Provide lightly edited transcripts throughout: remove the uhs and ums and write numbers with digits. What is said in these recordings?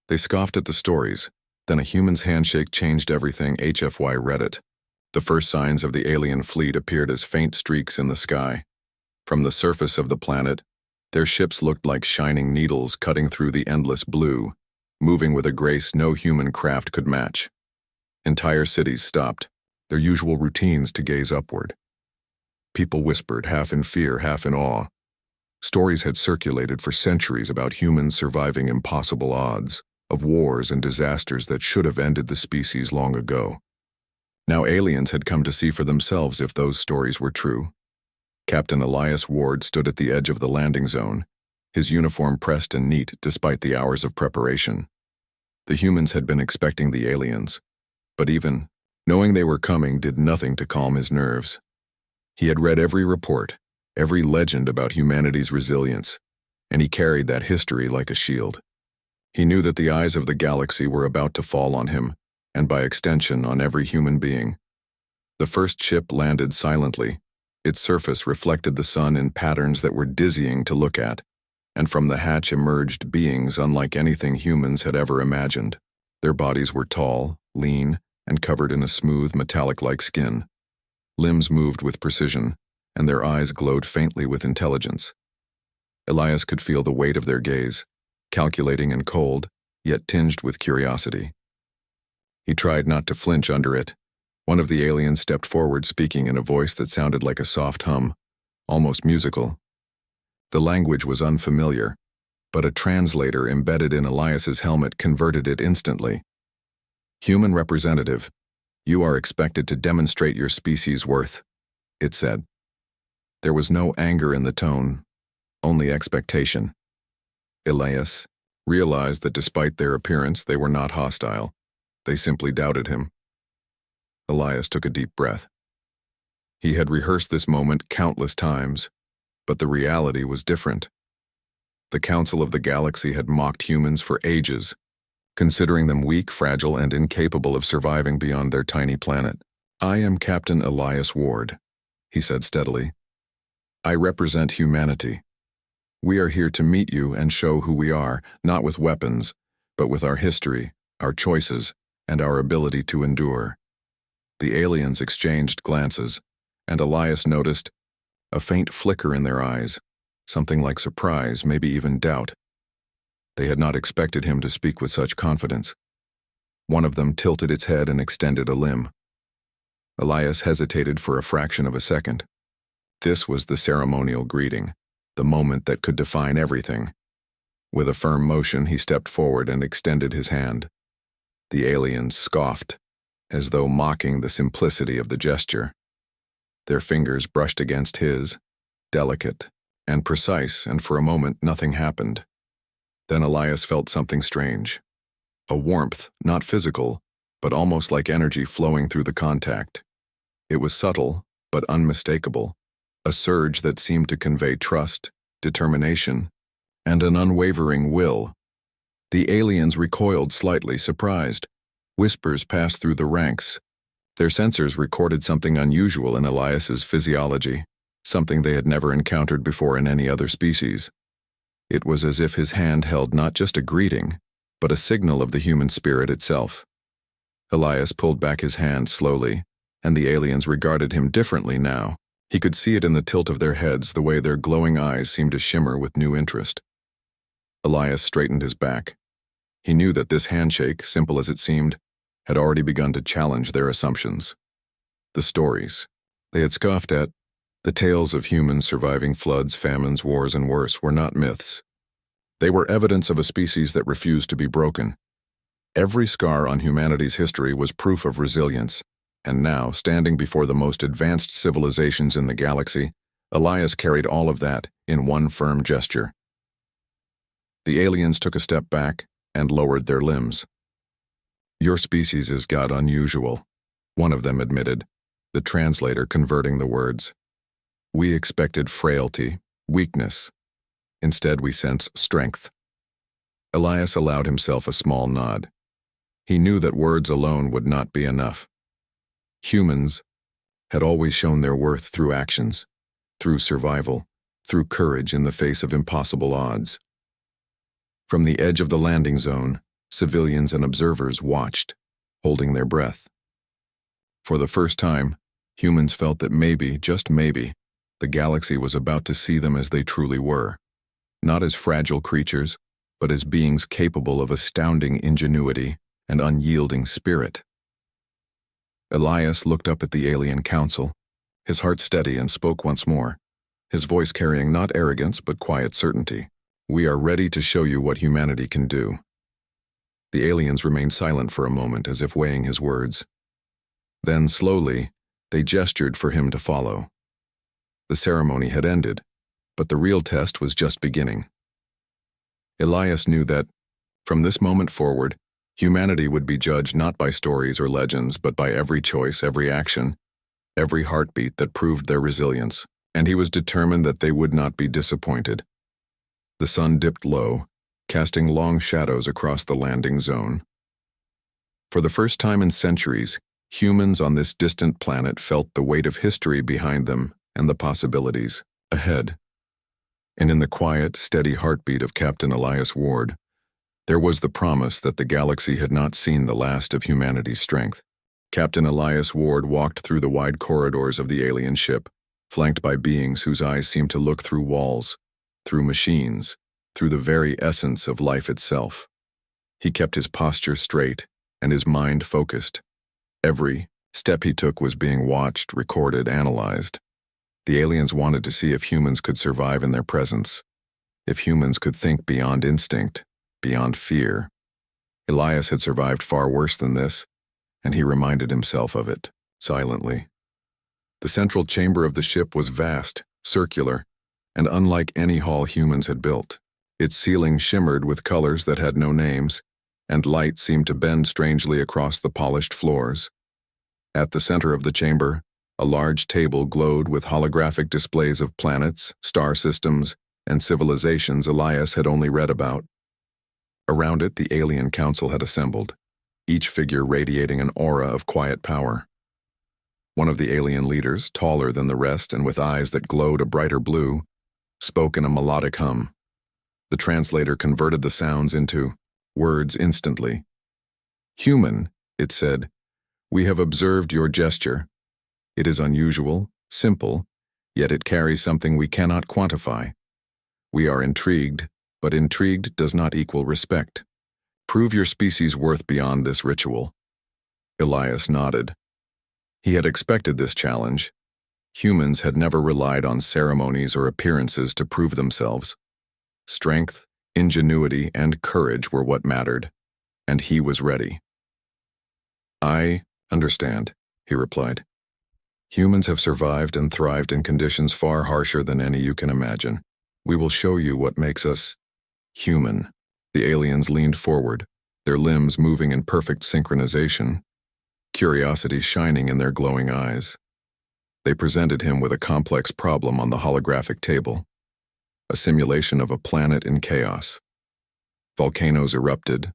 They scoffed at the stories. Then a human's handshake changed everything. HFY Reddit. The first signs of the alien fleet appeared as faint streaks in the sky. From the surface of the planet, their ships looked like shining needles cutting through the endless blue, moving with a grace no human craft could match. Entire cities stopped, their usual routines to gaze upward. People whispered, half in fear, half in awe. Stories had circulated for centuries about humans surviving impossible odds, of wars and disasters that should have ended the species long ago. Now aliens had come to see for themselves if those stories were true. Captain Elias Ward stood at the edge of the landing zone, his uniform pressed and neat despite the hours of preparation. The humans had been expecting the aliens, but even knowing they were coming did nothing to calm his nerves. He had read every report, every legend about humanity's resilience, and he carried that history like a shield. He knew that the eyes of the galaxy were about to fall on him, and by extension on every human being. The first ship landed silently. Its surface reflected the sun in patterns that were dizzying to look at, and from the hatch emerged beings unlike anything humans had ever imagined. Their bodies were tall, lean, and covered in a smooth, metallic-like skin. Limbs moved with precision, and their eyes glowed faintly with intelligence. Elias could feel the weight of their gaze, calculating and cold, yet tinged with curiosity. He tried not to flinch under it. One of the aliens stepped forward, speaking in a voice that sounded like a soft hum, almost musical. The language was unfamiliar, but a translator embedded in Elias's helmet converted it instantly. "Human representative, you are expected to demonstrate your species' worth," it said. There was no anger in the tone, only expectation. Elias realized that despite their appearance, they were not hostile. They simply doubted him. Elias took a deep breath. He had rehearsed this moment countless times, but the reality was different. The Council of the Galaxy had mocked humans for ages, considering them weak, fragile, and incapable of surviving beyond their tiny planet. "I am Captain Elias Ward," he said steadily. "I represent humanity. We are here to meet you and show who we are, not with weapons, but with our history, our choices, and our ability to endure." The aliens exchanged glances, and Elias noticed a faint flicker in their eyes, something like surprise, maybe even doubt. They had not expected him to speak with such confidence. One of them tilted its head and extended a limb. Elias hesitated for a fraction of a second. This was the ceremonial greeting, the moment that could define everything. With a firm motion, he stepped forward and extended his hand. The aliens scoffed, as though mocking the simplicity of the gesture. Their fingers brushed against his, delicate and precise, and for a moment nothing happened. Then Elias felt something strange. A warmth, not physical, but almost like energy flowing through the contact. It was subtle, but unmistakable, a surge that seemed to convey trust, determination, and an unwavering will. The aliens recoiled slightly, surprised. Whispers passed through the ranks. Their sensors recorded something unusual in Elias's physiology, something they had never encountered before in any other species. It was as if his hand held not just a greeting, but a signal of the human spirit itself. Elias pulled back his hand slowly, and the aliens regarded him differently now. He could see it in the tilt of their heads, the way their glowing eyes seemed to shimmer with new interest. Elias straightened his back. He knew that this handshake, simple as it seemed, had already begun to challenge their assumptions. The stories they had scoffed at, the tales of humans surviving floods, famines, wars, and worse, were not myths. They were evidence of a species that refused to be broken. Every scar on humanity's history was proof of resilience, and now, standing before the most advanced civilizations in the galaxy, Elias carried all of that in one firm gesture. The aliens took a step back and lowered their limbs. "Your species is God unusual," one of them admitted, the translator converting the words. "We expected frailty, weakness. Instead, we sense strength." Elias allowed himself a small nod. He knew that words alone would not be enough. Humans had always shown their worth through actions, through survival, through courage in the face of impossible odds. From the edge of the landing zone, Civilians and observers watched, holding their breath. For the first time, humans felt that maybe, just maybe, the galaxy was about to see them as they truly were, not as fragile creatures, but as beings capable of astounding ingenuity and unyielding spirit. Elias looked up at the alien council, his heart steady, and spoke once more, his voice carrying not arrogance but quiet certainty. "We are ready to show you what humanity can do." The aliens remained silent for a moment, as if weighing his words. Then, slowly, they gestured for him to follow. The ceremony had ended, but the real test was just beginning. Elias knew that, from this moment forward, humanity would be judged not by stories or legends, but by every choice, every action, every heartbeat that proved their resilience, and he was determined that they would not be disappointed. The sun dipped low, casting long shadows across the landing zone. For the first time in centuries, humans on this distant planet felt the weight of history behind them and the possibilities ahead. And in the quiet, steady heartbeat of Captain Elias Ward, there was the promise that the galaxy had not seen the last of humanity's strength. Captain Elias Ward walked through the wide corridors of the alien ship, flanked by beings whose eyes seemed to look through walls, through machines, through the very essence of life itself. He kept his posture straight and his mind focused. Every step he took was being watched, recorded, analyzed. The aliens wanted to see if humans could survive in their presence, if humans could think beyond instinct, beyond fear. Elias had survived far worse than this, and he reminded himself of it, silently. The central chamber of the ship was vast, circular, and unlike any hall humans had built. Its ceiling shimmered with colors that had no names, and light seemed to bend strangely across the polished floors. At the center of the chamber, a large table glowed with holographic displays of planets, star systems, and civilizations Elias had only read about. Around it, the alien council had assembled, each figure radiating an aura of quiet power. One of the alien leaders, taller than the rest and with eyes that glowed a brighter blue, spoke in a melodic hum. The translator converted the sounds into words instantly. "Human," it said, "we have observed your gesture. It is unusual, simple, yet it carries something we cannot quantify. We are intrigued, but intrigued does not equal respect. Prove your species' worth beyond this ritual." Elias nodded. He had expected this challenge. Humans had never relied on ceremonies or appearances to prove themselves. Strength, ingenuity, and courage were what mattered, and he was ready. "I understand," he replied. "Humans have survived and thrived in conditions far harsher than any you can imagine. We will show you what makes us human." The aliens leaned forward, their limbs moving in perfect synchronization, curiosity shining in their glowing eyes. They presented him with a complex problem on the holographic table, a simulation of a planet in chaos. Volcanoes erupted,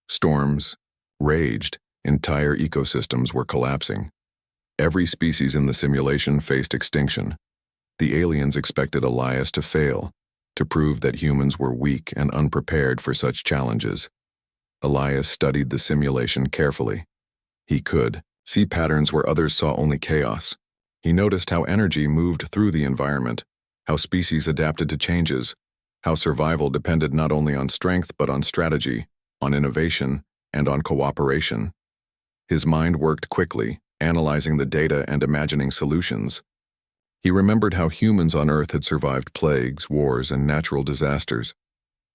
storms raged, entire ecosystems were collapsing. Every species in the simulation faced extinction. The aliens expected Elias to fail, to prove that humans were weak and unprepared for such challenges. Elias studied the simulation carefully. He could see patterns where others saw only chaos. He noticed how energy moved through the environment, how species adapted to changes, how survival depended not only on strength but on strategy, on innovation, and on cooperation. His mind worked quickly, analyzing the data and imagining solutions. He remembered how humans on Earth had survived plagues, wars, and natural disasters.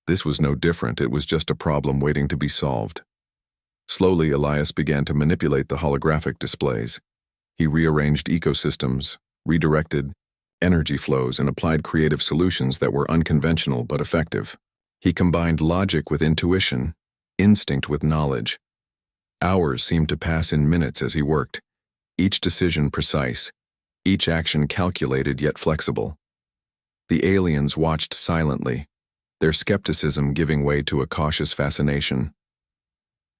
This was no different, it was just a problem waiting to be solved. Slowly, Elias began to manipulate the holographic displays. He rearranged ecosystems, redirected energy flows, and applied creative solutions that were unconventional but effective. He combined logic with intuition, instinct with knowledge. Hours seemed to pass in minutes as he worked, each decision precise, each action calculated yet flexible. The aliens watched silently, their skepticism giving way to a cautious fascination.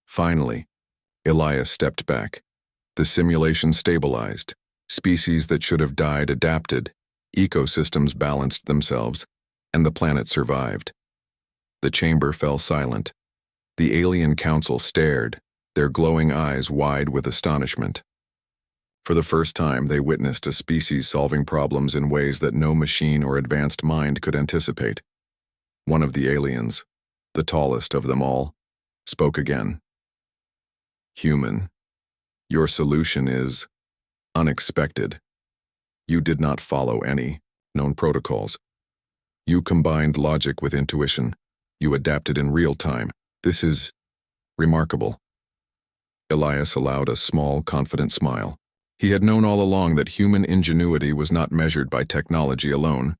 Finally, Elias stepped back. The simulation stabilized. Species that should have died adapted, ecosystems balanced themselves, and the planet survived. The chamber fell silent. The alien council stared, their glowing eyes wide with astonishment. For the first time, they witnessed a species solving problems in ways that no machine or advanced mind could anticipate. One of the aliens, the tallest of them all, spoke again. "Human, your solution is unexpected. You did not follow any known protocols. You combined logic with intuition. You adapted in real time. This is remarkable." Elias allowed a small, confident smile. He had known all along that human ingenuity was not measured by technology alone,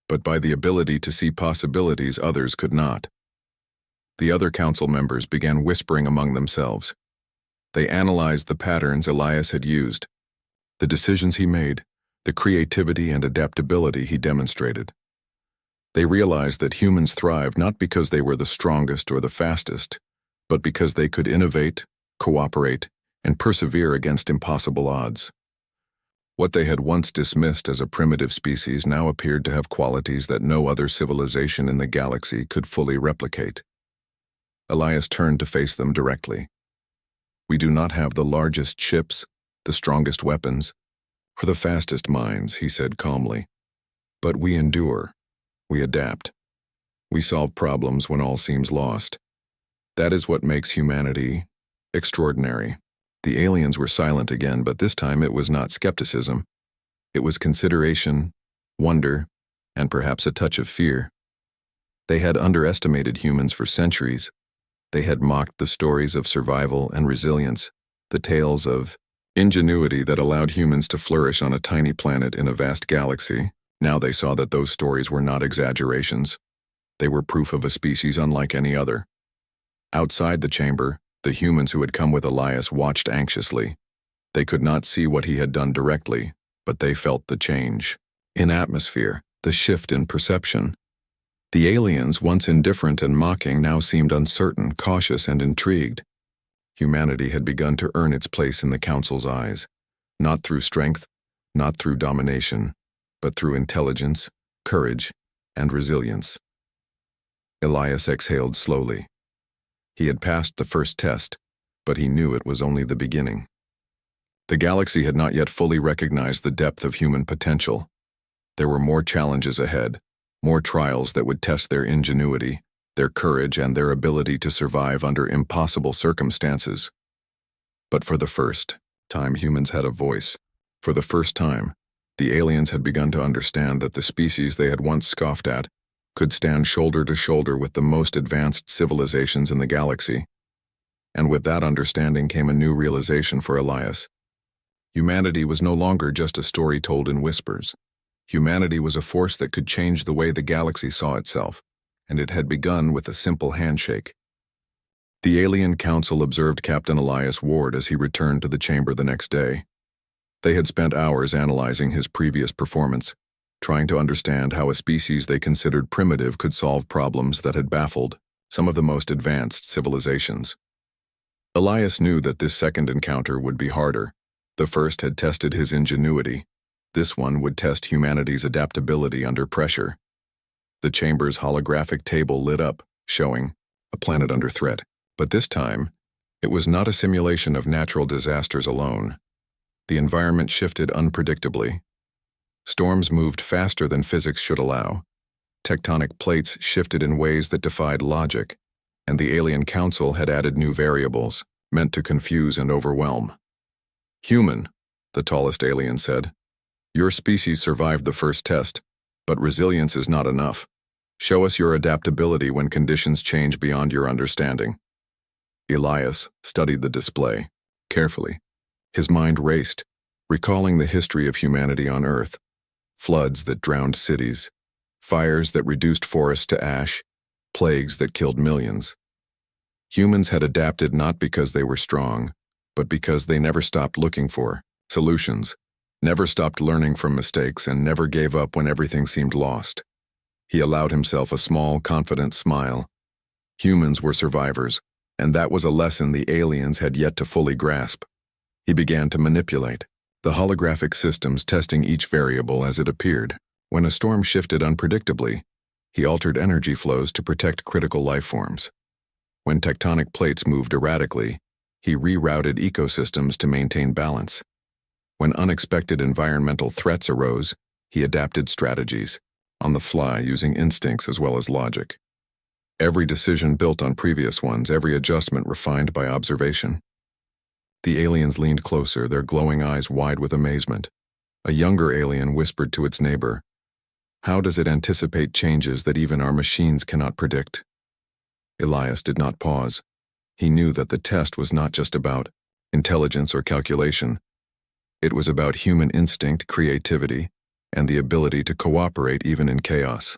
but by the ability to see possibilities others could not. The other council members began whispering among themselves. They analyzed the patterns Elias had used, the decisions he made, the creativity and adaptability he demonstrated. They realized that humans thrived not because they were the strongest or the fastest, but because they could innovate, cooperate, and persevere against impossible odds. What they had once dismissed as a primitive species now appeared to have qualities that no other civilization in the galaxy could fully replicate. Elias turned to face them directly. "We do not have the largest ships, the strongest weapons, or the fastest minds," he said calmly. "But we endure. We adapt. We solve problems when all seems lost. That is what makes humanity extraordinary." The aliens were silent again, but this time it was not skepticism. It was consideration, wonder, and perhaps a touch of fear. They had underestimated humans for centuries. They had mocked the stories of survival and resilience, the tales of ingenuity that allowed humans to flourish on a tiny planet in a vast galaxy. Now they saw that those stories were not exaggerations. They were proof of a species unlike any other. Outside the chamber, the humans who had come with Elias watched anxiously. They could not see what he had done directly, but they felt the change in atmosphere, the shift in perception. The aliens, once indifferent and mocking, now seemed uncertain, cautious, and intrigued. Humanity had begun to earn its place in the council's eyes, not through strength, not through domination, but through intelligence, courage, and resilience. Elias exhaled slowly. He had passed the first test, but he knew it was only the beginning. The galaxy had not yet fully recognized the depth of human potential. There were more challenges ahead, more trials that would test their ingenuity, their courage, and their ability to survive under impossible circumstances. But for the first time, humans had a voice. For the first time, the aliens had begun to understand that the species they had once scoffed at could stand shoulder to shoulder with the most advanced civilizations in the galaxy. And with that understanding came a new realization for Elias. Humanity was no longer just a story told in whispers. Humanity was a force that could change the way the galaxy saw itself, and it had begun with a simple handshake. The alien council observed Captain Elias Ward as he returned to the chamber the next day. They had spent hours analyzing his previous performance, trying to understand how a species they considered primitive could solve problems that had baffled some of the most advanced civilizations. Elias knew that this second encounter would be harder. The first had tested his ingenuity. This one would test humanity's adaptability under pressure. The chamber's holographic table lit up, showing a planet under threat. But this time, it was not a simulation of natural disasters alone. The environment shifted unpredictably. Storms moved faster than physics should allow. Tectonic plates shifted in ways that defied logic, and the alien council had added new variables, meant to confuse and overwhelm. "Human," the tallest alien said, "your species survived the first test, but resilience is not enough. Show us your adaptability when conditions change beyond your understanding." Elias studied the display carefully. His mind raced, recalling the history of humanity on Earth. Floods that drowned cities, fires that reduced forests to ash, plagues that killed millions. Humans had adapted not because they were strong, but because they never stopped looking for solutions, never stopped learning from mistakes, and never gave up when everything seemed lost. He allowed himself a small, confident smile. Humans were survivors, and that was a lesson the aliens had yet to fully grasp. He began to manipulate the holographic systems, testing each variable as it appeared. When a storm shifted unpredictably, he altered energy flows to protect critical life forms. When tectonic plates moved erratically, he rerouted ecosystems to maintain balance. When unexpected environmental threats arose, he adapted strategies, on the fly using instincts as well as logic. Every decision built on previous ones, every adjustment refined by observation. The aliens leaned closer, their glowing eyes wide with amazement. A younger alien whispered to its neighbor, "How does it anticipate changes that even our machines cannot predict?" Elias did not pause. He knew that the test was not just about intelligence or calculation. It was about human instinct, creativity, and the ability to cooperate even in chaos.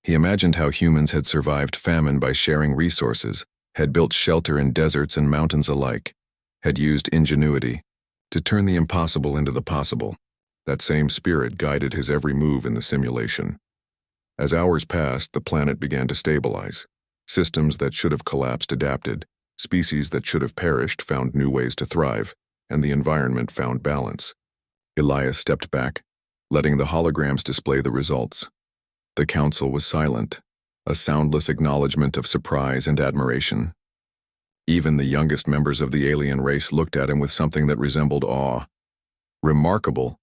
He imagined how humans had survived famine by sharing resources, had built shelter in deserts and mountains alike, had used ingenuity to turn the impossible into the possible. That same spirit guided his every move in the simulation. As hours passed, the planet began to stabilize. Systems that should have collapsed adapted, species that should have perished found new ways to thrive, and the environment found balance. Elias stepped back, letting the holograms display the results. The council was silent, a soundless acknowledgement of surprise and admiration. Even the youngest members of the alien race looked at him with something that resembled awe. "Remarkable,"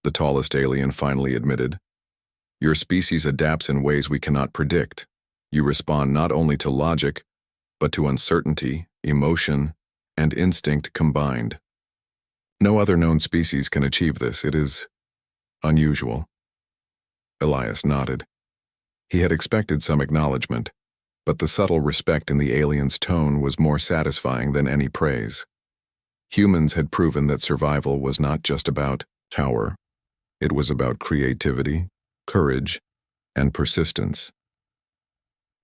the tallest alien finally admitted. "Your species adapts in ways we cannot predict. You respond not only to logic, but to uncertainty, emotion, and instinct combined. No other known species can achieve this. It is unusual." Elias nodded. He had expected some acknowledgement, but the subtle respect in the alien's tone was more satisfying than any praise. Humans had proven that survival was not just about power. It was about creativity, courage, and persistence.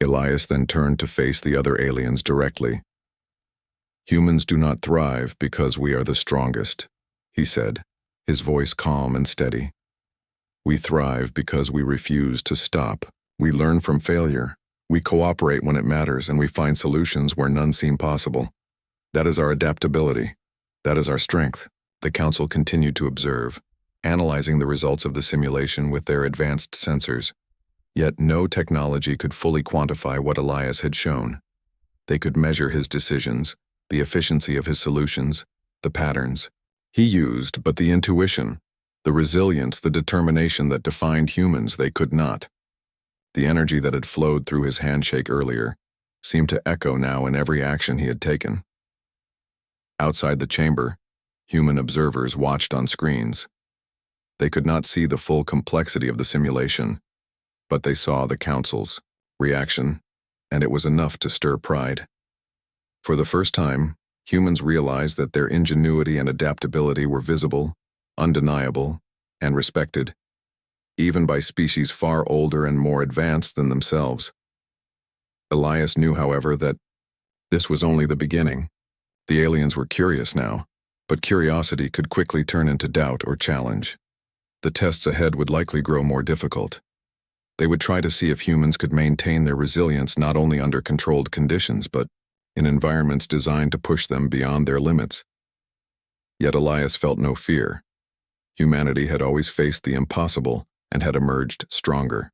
Elias then turned to face the other aliens directly. "Humans do not thrive because we are the strongest," he said, his voice calm and steady. "We thrive because we refuse to stop. We learn from failure. We cooperate when it matters, and we find solutions where none seem possible. That is our adaptability. That is our strength." The council continued to observe, analyzing the results of the simulation with their advanced sensors. Yet no technology could fully quantify what Elias had shown. They could measure his decisions, the efficiency of his solutions, the patterns he used, but the intuition, the resilience, the determination that defined humans, they could not. The energy that had flowed through his handshake earlier seemed to echo now in every action he had taken. Outside the chamber, human observers watched on screens. They could not see the full complexity of the simulation, but they saw the council's reaction, and it was enough to stir pride. For the first time, humans realized that their ingenuity and adaptability were visible, undeniable, and respected, even by species far older and more advanced than themselves. Elias knew, however, that this was only the beginning. The aliens were curious now, but curiosity could quickly turn into doubt or challenge. The tests ahead would likely grow more difficult. They would try to see if humans could maintain their resilience not only under controlled conditions, but in environments designed to push them beyond their limits. Yet Elias felt no fear. Humanity had always faced the impossible and had emerged stronger.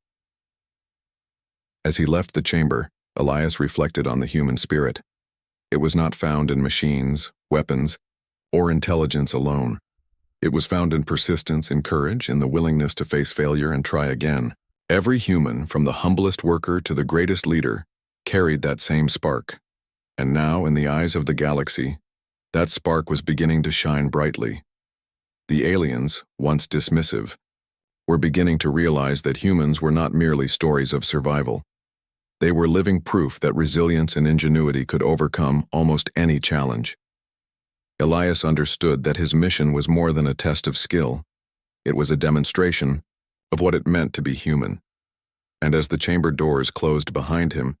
As he left the chamber, Elias reflected on the human spirit. It was not found in machines, weapons, or intelligence alone. It was found in persistence, in courage, in the willingness to face failure and try again. Every human, from the humblest worker to the greatest leader, carried that same spark. And now, in the eyes of the galaxy, that spark was beginning to shine brightly. The aliens, once dismissive, were beginning to realize that humans were not merely stories of survival. They were living proof that resilience and ingenuity could overcome almost any challenge. Elias understood that his mission was more than a test of skill. It was a demonstration of what it meant to be human. And as the chamber doors closed behind him,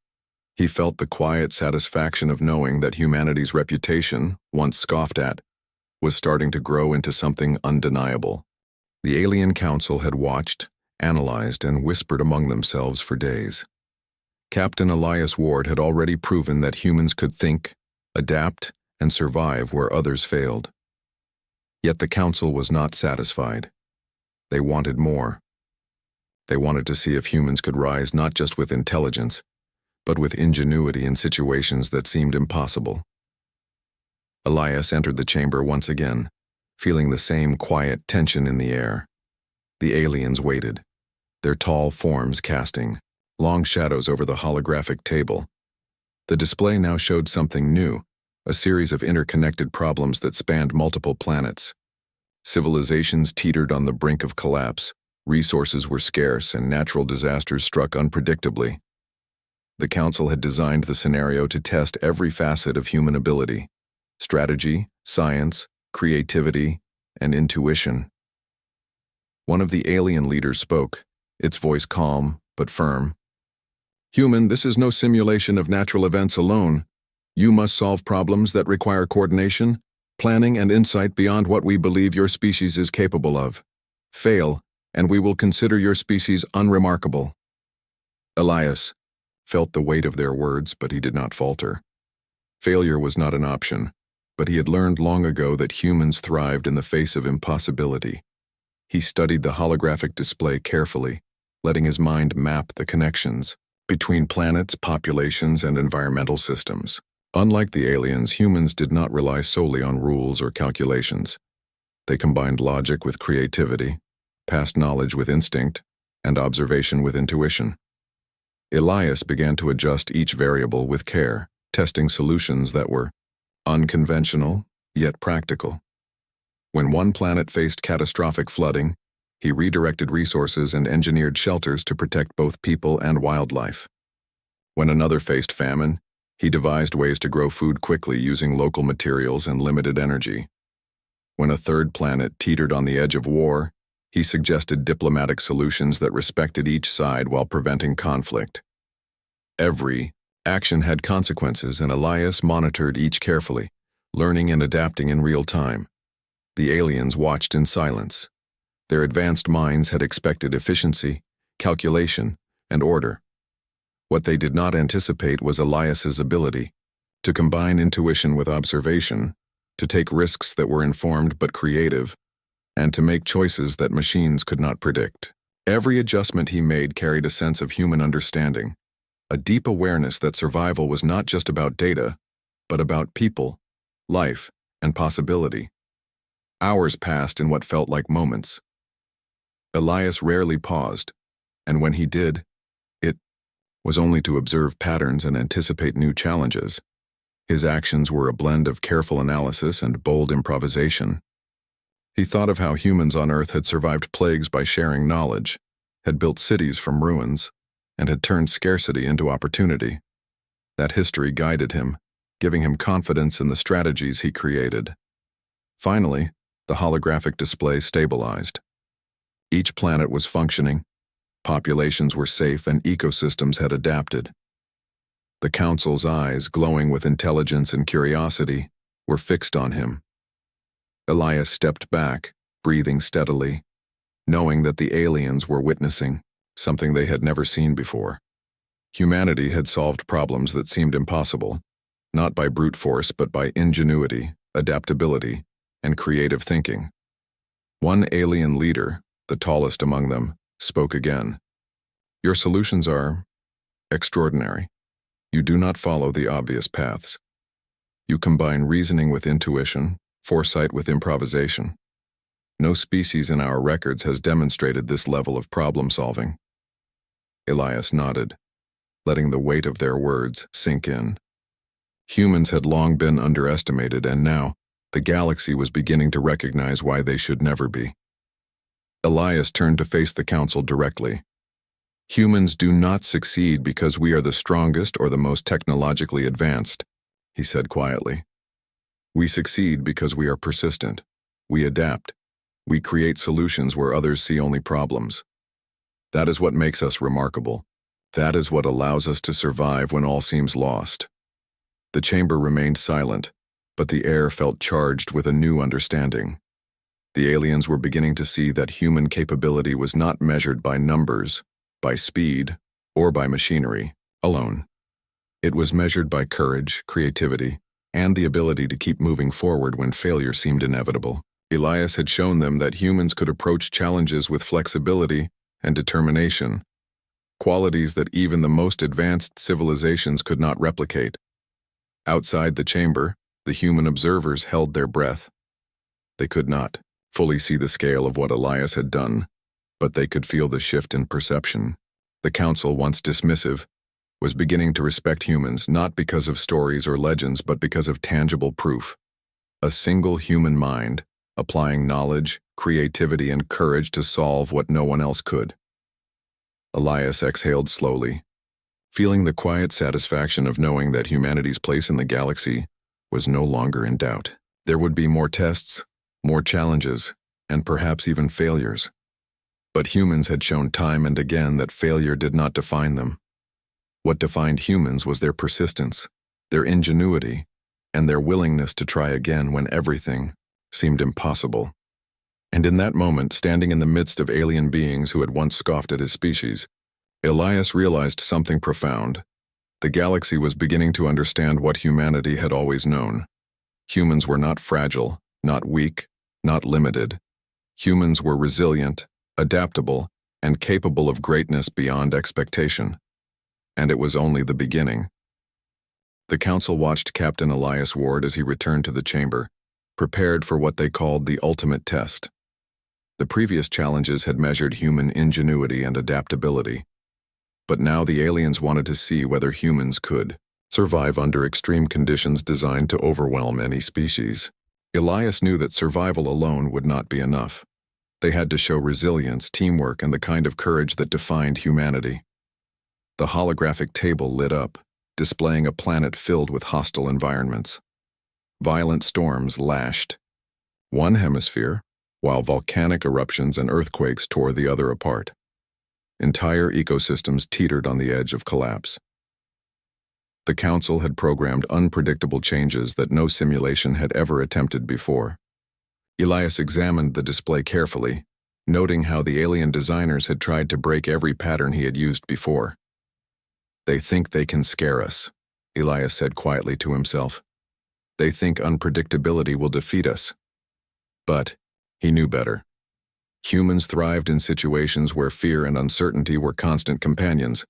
he felt the quiet satisfaction of knowing that humanity's reputation, once scoffed at, was starting to grow into something undeniable. The Alien Council had watched, analyzed, and whispered among themselves for days. Captain Elias Ward had already proven that humans could think, adapt, and survive where others failed. Yet the Council was not satisfied. They wanted more. They wanted to see if humans could rise not just with intelligence, but with ingenuity in situations that seemed impossible. Elias entered the chamber once again, feeling the same quiet tension in the air. The aliens waited, their tall forms casting long shadows over the holographic table. The display now showed something new, a series of interconnected problems that spanned multiple planets. Civilizations teetered on the brink of collapse, resources were scarce, and natural disasters struck unpredictably. The Council had designed the scenario to test every facet of human ability: strategy, science, creativity, and intuition. One of the alien leaders spoke, its voice calm but firm. "Human, this is no simulation of natural events alone. You must solve problems that require coordination, planning, and insight beyond what we believe your species is capable of. Fail, and we will consider your species unremarkable." Elias felt the weight of their words, but he did not falter. Failure was not an option, but he had learned long ago that humans thrived in the face of impossibility. He studied the holographic display carefully, letting his mind map the connections between planets, populations, and environmental systems. Unlike the aliens, humans did not rely solely on rules or calculations. They combined logic with creativity, past knowledge with instinct, and observation with intuition. Elias began to adjust each variable with care, testing solutions that were unconventional, yet practical. When one planet faced catastrophic flooding, he redirected resources and engineered shelters to protect both people and wildlife. When another faced famine, he devised ways to grow food quickly using local materials and limited energy. When a third planet teetered on the edge of war, he suggested diplomatic solutions that respected each side while preventing conflict. Every action had consequences, and Elias monitored each carefully, learning and adapting in real time. The aliens watched in silence. Their advanced minds had expected efficiency, calculation, and order. What they did not anticipate was Elias's ability to combine intuition with observation, to take risks that were informed but creative, and to make choices that machines could not predict. Every adjustment he made carried a sense of human understanding, a deep awareness that survival was not just about data, but about people, life, and possibility. Hours passed in what felt like moments. Elias rarely paused, and when he did, it was only to observe patterns and anticipate new challenges. His actions were a blend of careful analysis and bold improvisation. He thought of how humans on Earth had survived plagues by sharing knowledge, had built cities from ruins, and had turned scarcity into opportunity. That history guided him, giving him confidence in the strategies he created. Finally, the holographic display stabilized. Each planet was functioning, populations were safe, and ecosystems had adapted. The Council's eyes, glowing with intelligence and curiosity, were fixed on him. Elias stepped back, breathing steadily, knowing that the aliens were witnessing something they had never seen before. Humanity had solved problems that seemed impossible, not by brute force but by ingenuity, adaptability, and creative thinking. One alien leader, the tallest among them, spoke again. "Your solutions are extraordinary. You do not follow the obvious paths. You combine reasoning with intuition, foresight with improvisation. No species in our records has demonstrated this level of problem-solving." Elias nodded, letting the weight of their words sink in. Humans had long been underestimated, and now the galaxy was beginning to recognize why they should never be. Elias turned to face the Council directly. "Humans do not succeed because we are the strongest or the most technologically advanced," he said quietly. "We succeed because we are persistent. We adapt. We create solutions where others see only problems. That is what makes us remarkable. That is what allows us to survive when all seems lost." The chamber remained silent, but the air felt charged with a new understanding. The aliens were beginning to see that human capability was not measured by numbers, by speed, or by machinery alone. It was measured by courage, creativity, and the ability to keep moving forward when failure seemed inevitable. Elias had shown them that humans could approach challenges with flexibility and determination, qualities that even the most advanced civilizations could not replicate. Outside the chamber, the human observers held their breath. They could not fully see the scale of what Elias had done, but they could feel the shift in perception. The council, once dismissive, was beginning to respect humans not because of stories or legends but because of tangible proof. A single human mind, applying knowledge, creativity, and courage to solve what no one else could. Elias exhaled slowly, feeling the quiet satisfaction of knowing that humanity's place in the galaxy was no longer in doubt. There would be more tests, more challenges, and perhaps even failures. But humans had shown time and again that failure did not define them. What defined humans was their persistence, their ingenuity, and their willingness to try again when everything seemed impossible. And in that moment, standing in the midst of alien beings who had once scoffed at his species, Elias realized something profound. The galaxy was beginning to understand what humanity had always known. Humans were not fragile, not weak, not limited. Humans were resilient, adaptable, and capable of greatness beyond expectation. And it was only the beginning. The council watched Captain Elias Ward as he returned to the chamber, prepared for what they called the ultimate test. The previous challenges had measured human ingenuity and adaptability, but now the aliens wanted to see whether humans could survive under extreme conditions designed to overwhelm any species. Elias knew that survival alone would not be enough. They had to show resilience, teamwork, and the kind of courage that defined humanity. The holographic table lit up, displaying a planet filled with hostile environments. Violent storms lashed one hemisphere, while volcanic eruptions and earthquakes tore the other apart. Entire ecosystems teetered on the edge of collapse. The council had programmed unpredictable changes that no simulation had ever attempted before. Elias examined the display carefully, noting how the alien designers had tried to break every pattern he had used before. "They think they can scare us," Elias said quietly to himself. "They think unpredictability will defeat us." But he knew better. Humans thrived in situations where fear and uncertainty were constant companions.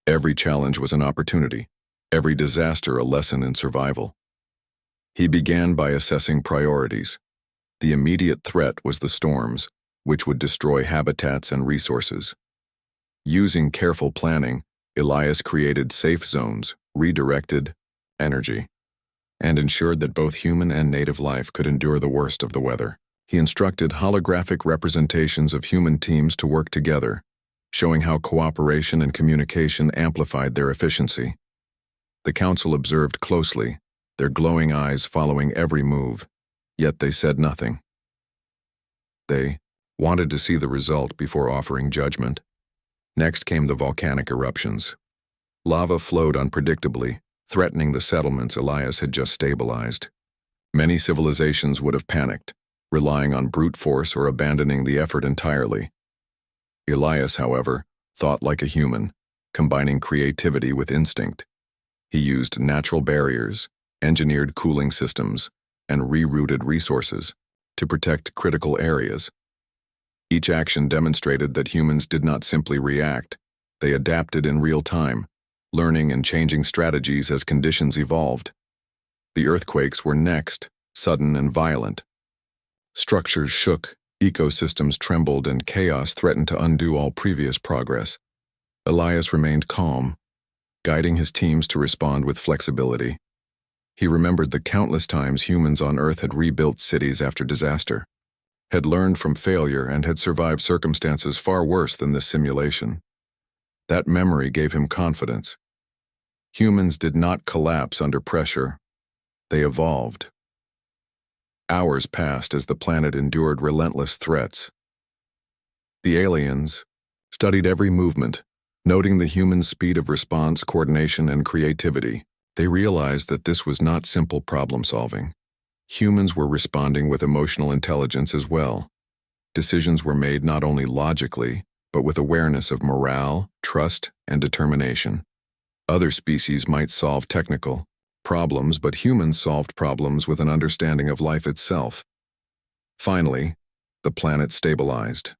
Every challenge was an opportunity, every disaster a lesson in survival. He began by assessing priorities. The immediate threat was the storms, which would destroy habitats and resources. Using careful planning, Elias created safe zones, redirected energy, and ensured that both human and native life could endure the worst of the weather. He instructed holographic representations of human teams to work together, showing how cooperation and communication amplified their efficiency. The council observed closely, their glowing eyes following every move, yet they said nothing. They wanted to see the result before offering judgment. Next came the volcanic eruptions. Lava flowed unpredictably, threatening the settlements Elias had just stabilized. Many civilizations would have panicked, relying on brute force or abandoning the effort entirely. Elias, however, thought like a human, combining creativity with instinct. He used natural barriers, engineered cooling systems, and rerouted resources to protect critical areas. Each action demonstrated that humans did not simply react, they adapted in real time, learning and changing strategies as conditions evolved. The earthquakes were next, sudden and violent. Structures shook, ecosystems trembled, and chaos threatened to undo all previous progress. Elias remained calm, guiding his teams to respond with flexibility. He remembered the countless times humans on Earth had rebuilt cities after disaster, had learned from failure, and had survived circumstances far worse than this simulation. That memory gave him confidence. Humans did not collapse under pressure. They evolved. Hours passed as the planet endured relentless threats. The aliens studied every movement, noting the human speed of response, coordination, and creativity. They realized that this was not simple problem-solving. Humans were responding with emotional intelligence as well. Decisions were made not only logically, but with awareness of morale, trust, and determination. Other species might solve technical problems, but humans solved problems with an understanding of life itself. Finally, the planet stabilized.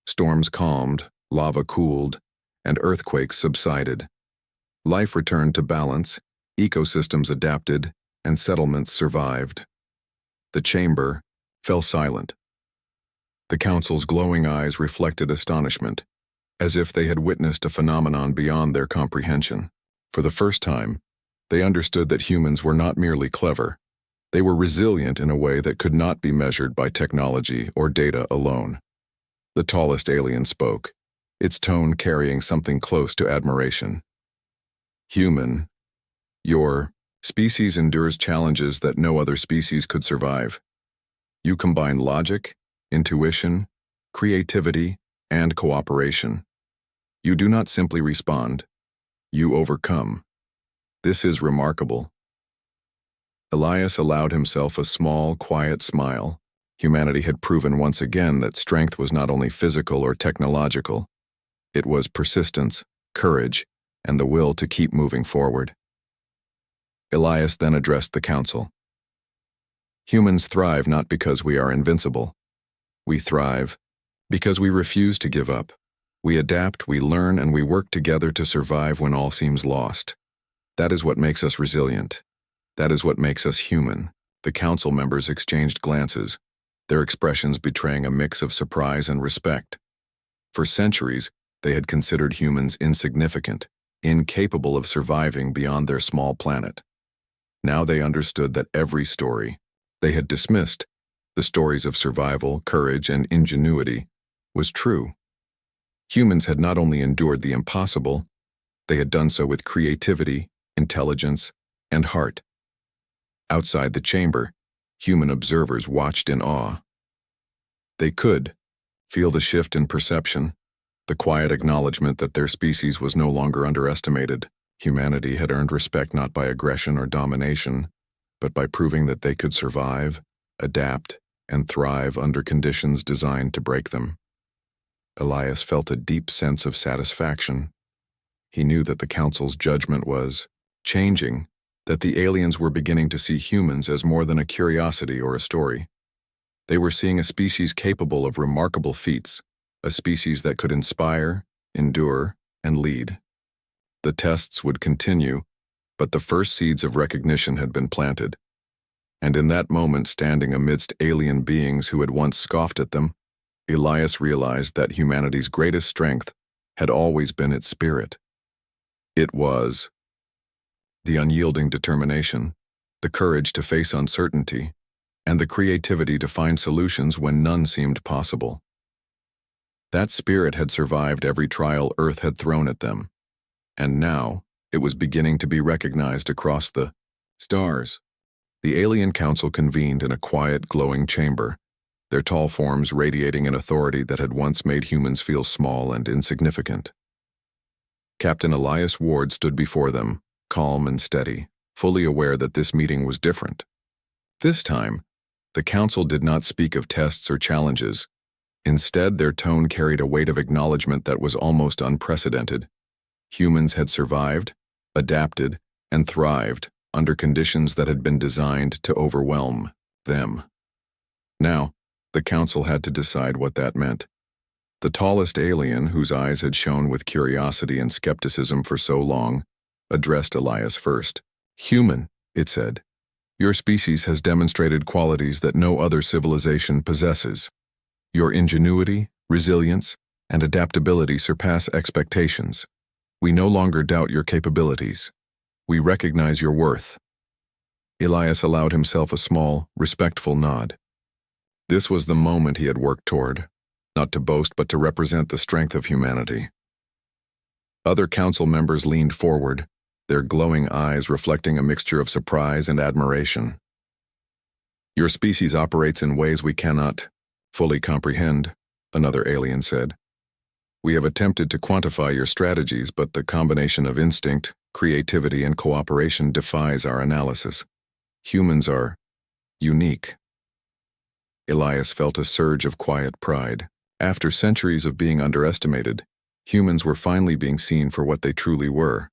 Storms calmed, lava cooled, and earthquakes subsided. Life returned to balance, ecosystems adapted, and settlements survived. The chamber fell silent. The council's glowing eyes reflected astonishment, as if they had witnessed a phenomenon beyond their comprehension. For the first time, they understood that humans were not merely clever. They were resilient in a way that could not be measured by technology or data alone. The tallest alien spoke, its tone carrying something close to admiration. Human, your species endures challenges that no other species could survive. You combine logic, intuition, creativity, and cooperation. You do not simply respond, you overcome. This is remarkable. Elias allowed himself a small, quiet smile. Humanity had proven once again that strength was not only physical or technological. It was persistence, courage, and the will to keep moving forward. Elias then addressed the council. Humans thrive not because we are invincible. We thrive because we refuse to give up. We adapt, we learn, and we work together to survive when all seems lost. That is what makes us resilient. That is what makes us human. The council members exchanged glances, their expressions betraying a mix of surprise and respect. For centuries, they had considered humans insignificant, incapable of surviving beyond their small planet. Now they understood that every story they had dismissed, the stories of survival, courage, and ingenuity, was true. Humans had not only endured the impossible, they had done so with creativity, intelligence, and heart. Outside the chamber, human observers watched in awe. They could feel the shift in perception, the quiet acknowledgement that their species was no longer underestimated. Humanity had earned respect not by aggression or domination, but by proving that they could survive, adapt, and thrive under conditions designed to break them. Elias felt a deep sense of satisfaction. He knew that the council's judgment was changing, that the aliens were beginning to see humans as more than a curiosity or a story. They were seeing a species capable of remarkable feats, a species that could inspire, endure, and lead. The tests would continue, but the first seeds of recognition had been planted. And in that moment, standing amidst alien beings who had once scoffed at them, Elias realized that humanity's greatest strength had always been its spirit. It was the unyielding determination, the courage to face uncertainty, and the creativity to find solutions when none seemed possible. That spirit had survived every trial Earth had thrown at them, and now it was beginning to be recognized across the stars. The Alien Council convened in a quiet, glowing chamber, their tall forms radiating an authority that had once made humans feel small and insignificant. Captain Elias Ward stood before them, calm and steady, fully aware that this meeting was different. This time, the council did not speak of tests or challenges. Instead, their tone carried a weight of acknowledgement that was almost unprecedented. Humans had survived, adapted, and thrived under conditions that had been designed to overwhelm them. Now, the council had to decide what that meant. The tallest alien, whose eyes had shone with curiosity and skepticism for so long, addressed Elias first. "Human," it said, "your species has demonstrated qualities that no other civilization possesses. Your ingenuity, resilience, and adaptability surpass expectations. We no longer doubt your capabilities. We recognize your worth." Elias allowed himself a small, respectful nod. This was the moment he had worked toward, not to boast but to represent the strength of humanity. Other council members leaned forward, their glowing eyes reflecting a mixture of surprise and admiration. "Your species operates in ways we cannot fully comprehend," another alien said. "We have attempted to quantify your strategies, but the combination of instinct, creativity, and cooperation defies our analysis. Humans are unique." Elias felt a surge of quiet pride. After centuries of being underestimated, humans were finally being seen for what they truly were.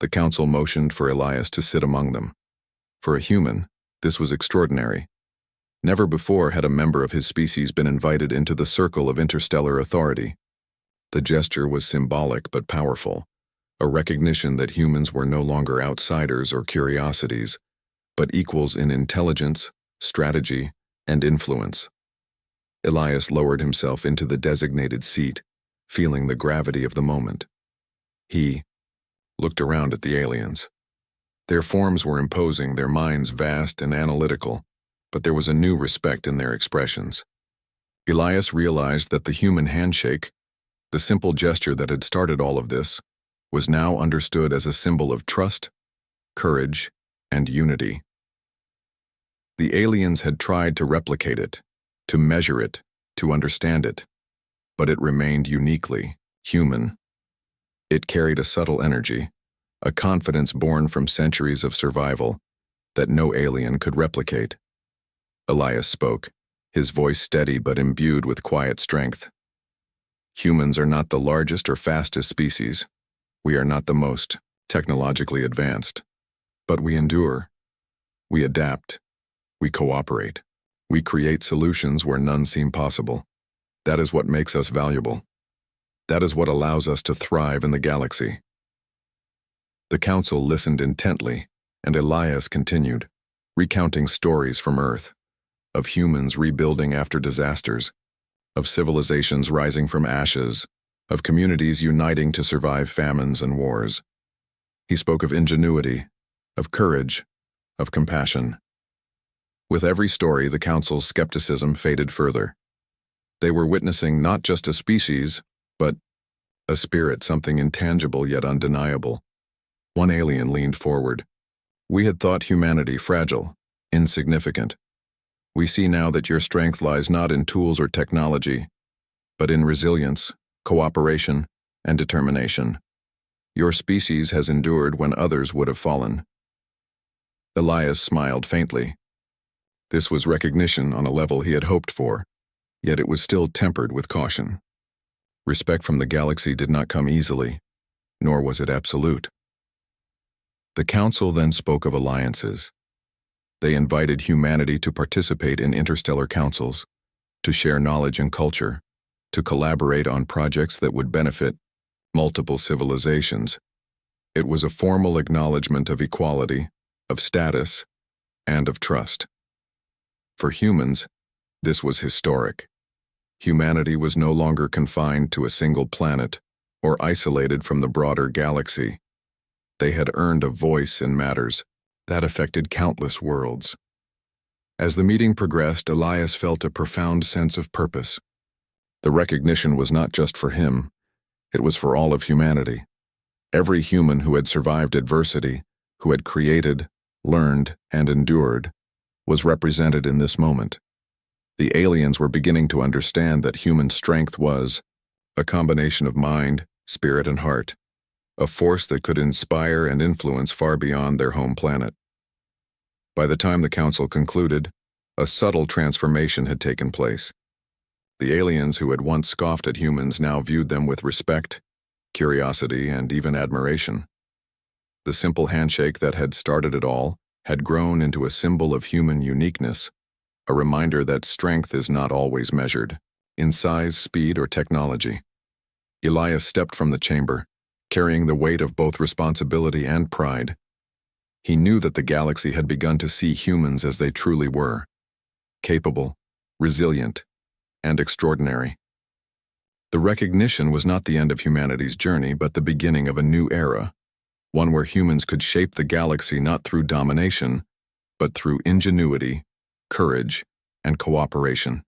The council motioned for Elias to sit among them. For a human, this was extraordinary. Never before had a member of his species been invited into the circle of interstellar authority. The gesture was symbolic but powerful, a recognition that humans were no longer outsiders or curiosities, but equals in intelligence, strategy, and influence. Elias lowered himself into the designated seat, feeling the gravity of the moment. He looked around at the aliens. Their forms were imposing, their minds vast and analytical, but there was a new respect in their expressions. Elias realized that the human handshake, the simple gesture that had started all of this, was now understood as a symbol of trust, courage, and unity. The aliens had tried to replicate it, to measure it, to understand it, but it remained uniquely human. It carried a subtle energy, a confidence born from centuries of survival that no alien could replicate. Elias spoke, his voice steady but imbued with quiet strength. Humans are not the largest or fastest species. We are not the most technologically advanced. But we endure. We adapt. We cooperate. We create solutions where none seem possible. That is what makes us valuable. That is what allows us to thrive in the galaxy. The council listened intently, and Elias continued, recounting stories from Earth, of humans rebuilding after disasters, of civilizations rising from ashes, of communities uniting to survive famines and wars. He spoke of ingenuity, of courage, of compassion. With every story, the council's skepticism faded further. They were witnessing not just a species, but a spirit, something intangible yet undeniable. One alien leaned forward. We had thought humanity fragile, insignificant. We see now that your strength lies not in tools or technology, but in resilience, cooperation, and determination. Your species has endured when others would have fallen. Elias smiled faintly. This was recognition on a level he had hoped for, yet it was still tempered with caution. Respect from the galaxy did not come easily, nor was it absolute. The council then spoke of alliances. They invited humanity to participate in interstellar councils, to share knowledge and culture, to collaborate on projects that would benefit multiple civilizations. It was a formal acknowledgement of equality, of status, and of trust. For humans, this was historic. Humanity was no longer confined to a single planet or isolated from the broader galaxy. They had earned a voice in matters that affected countless worlds. As the meeting progressed, Elias felt a profound sense of purpose. The recognition was not just for him, it was for all of humanity. Every human who had survived adversity, who had created, learned, and endured, was represented in this moment. The aliens were beginning to understand that human strength was a combination of mind, spirit, and heart, a force that could inspire and influence far beyond their home planet. By the time the council concluded, a subtle transformation had taken place. The aliens who had once scoffed at humans now viewed them with respect, curiosity, and even admiration. The simple handshake that had started it all had grown into a symbol of human uniqueness, a reminder that strength is not always measured in size, speed, or technology. Elias stepped from the chamber, carrying the weight of both responsibility and pride. He knew that the galaxy had begun to see humans as they truly were, capable, resilient, and extraordinary. The recognition was not the end of humanity's journey, but the beginning of a new era, one where humans could shape the galaxy not through domination, but through ingenuity, courage, and cooperation.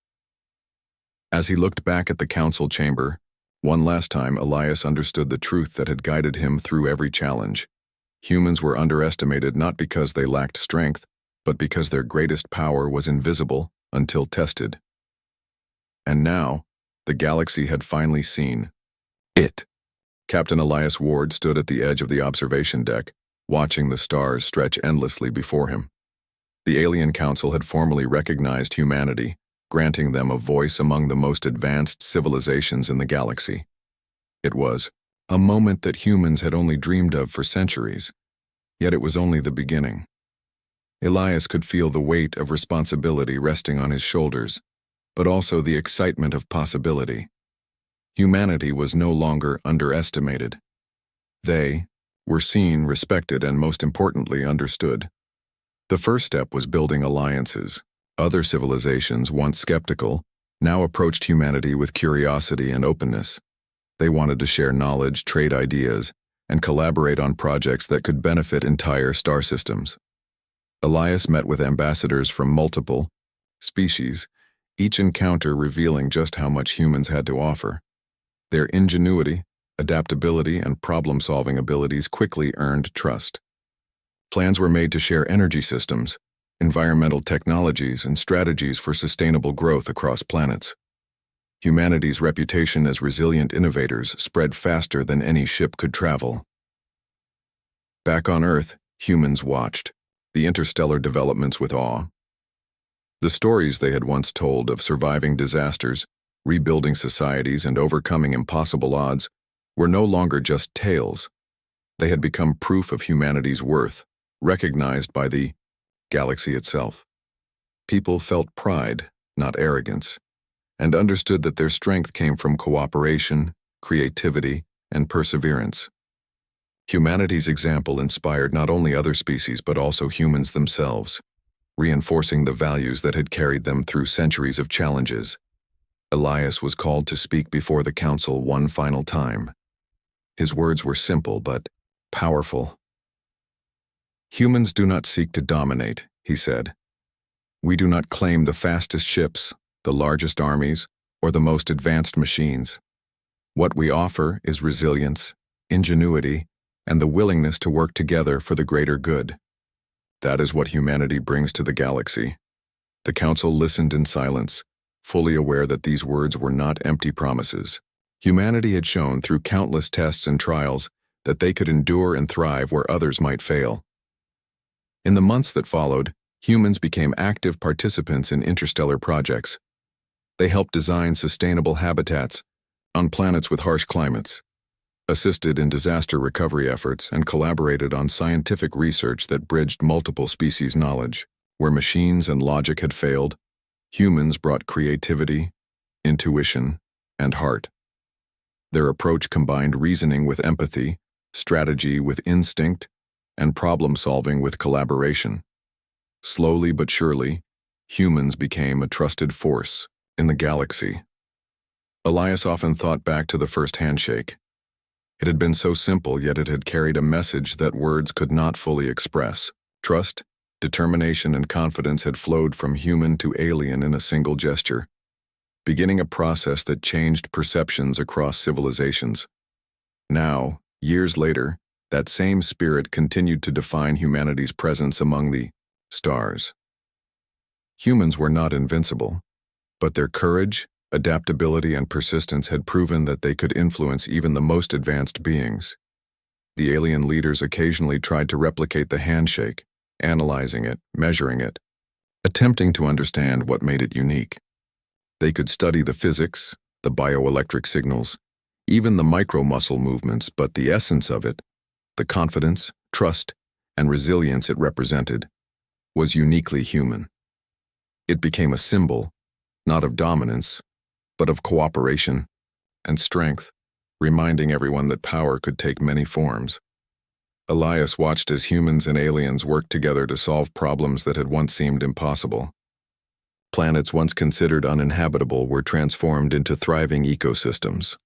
As he looked back at the council chamber, one last time Elias understood the truth that had guided him through every challenge. Humans were underestimated not because they lacked strength, but because their greatest power was invisible until tested. And now, the galaxy had finally seen it. Captain Elias Ward stood at the edge of the observation deck, watching the stars stretch endlessly before him. The Alien Council had formally recognized humanity, granting them a voice among the most advanced civilizations in the galaxy. It was a moment that humans had only dreamed of for centuries, yet it was only the beginning. Elias could feel the weight of responsibility resting on his shoulders, but also the excitement of possibility. Humanity was no longer underestimated. They were seen, respected, and most importantly, understood. The first step was building alliances. Other civilizations, once skeptical, now approached humanity with curiosity and openness. They wanted to share knowledge, trade ideas, and collaborate on projects that could benefit entire star systems. Elias met with ambassadors from multiple species, each encounter revealing just how much humans had to offer. Their ingenuity, adaptability, and problem-solving abilities quickly earned trust. Plans were made to share energy systems, environmental technologies, and strategies for sustainable growth across planets. Humanity's reputation as resilient innovators spread faster than any ship could travel. Back on Earth, humans watched the interstellar developments with awe. The stories they had once told of surviving disasters, rebuilding societies, and overcoming impossible odds were no longer just tales. They had become proof of humanity's worth, recognized by the galaxy itself. People felt pride, not arrogance, and understood that their strength came from cooperation, creativity, and perseverance. Humanity's example inspired not only other species but also humans themselves, reinforcing the values that had carried them through centuries of challenges. Elias was called to speak before the council one final time. His words were simple but powerful. "Humans do not seek to dominate," he said. "We do not claim the fastest ships, the largest armies, or the most advanced machines. What we offer is resilience, ingenuity, and the willingness to work together for the greater good. That is what humanity brings to the galaxy." The council listened in silence, fully aware that these words were not empty promises. Humanity had shown through countless tests and trials that they could endure and thrive where others might fail. In the months that followed, humans became active participants in interstellar projects. They helped design sustainable habitats on planets with harsh climates, assisted in disaster recovery efforts, and collaborated on scientific research that bridged multiple species' knowledge. Where machines and logic had failed, humans brought creativity, intuition, and heart. Their approach combined reasoning with empathy, strategy with instinct, and problem-solving with collaboration. Slowly but surely, humans became a trusted force in the galaxy. Elias often thought back to the first handshake. It had been so simple, yet it had carried a message that words could not fully express. Trust, determination, and confidence had flowed from human to alien in a single gesture, beginning a process that changed perceptions across civilizations. Now, years later, that same spirit continued to define humanity's presence among the stars. Humans were not invincible, but their courage, adaptability, and persistence had proven that they could influence even the most advanced beings. The alien leaders occasionally tried to replicate the handshake, analyzing it, measuring it, attempting to understand what made it unique. They could study the physics, the bioelectric signals, even the micro-muscle movements, but the essence of it, the confidence, trust, and resilience it represented, was uniquely human. It became a symbol, not of dominance, but of cooperation and strength, reminding everyone that power could take many forms. Elias watched as humans and aliens worked together to solve problems that had once seemed impossible. Planets once considered uninhabitable were transformed into thriving ecosystems.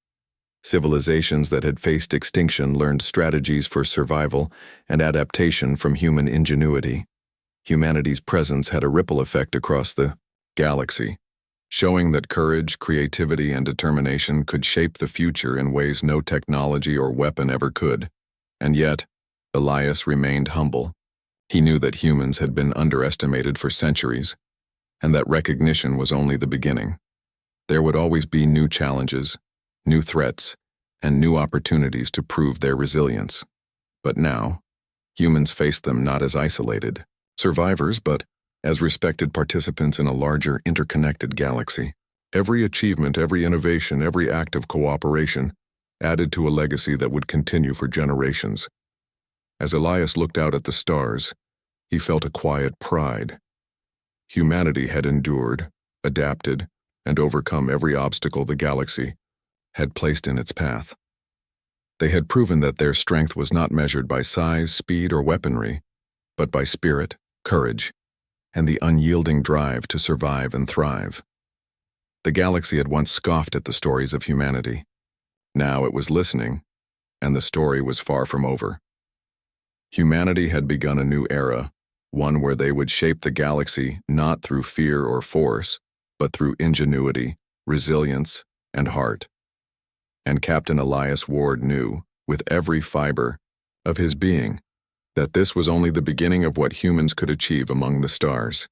Civilizations that had faced extinction learned strategies for survival and adaptation from human ingenuity. Humanity's presence had a ripple effect across the galaxy, showing that courage, creativity, and determination could shape the future in ways no technology or weapon ever could. And yet, Elias remained humble. He knew that humans had been underestimated for centuries, and that recognition was only the beginning. There would always be new challenges, new threats, and new opportunities to prove their resilience. But now, humans faced them not as isolated survivors, but as respected participants in a larger, interconnected galaxy. Every achievement, every innovation, every act of cooperation added to a legacy that would continue for generations. As Elias looked out at the stars, he felt a quiet pride. Humanity had endured, adapted, and overcome every obstacle the galaxy had placed in its path. They had proven that their strength was not measured by size, speed, or weaponry, but by spirit, courage, and the unyielding drive to survive and thrive. The galaxy had once scoffed at the stories of humanity. Now it was listening, and the story was far from over. Humanity had begun a new era, one where they would shape the galaxy not through fear or force, but through ingenuity, resilience, and heart. And Captain Elias Ward knew, with every fiber of his being, that this was only the beginning of what humans could achieve among the stars.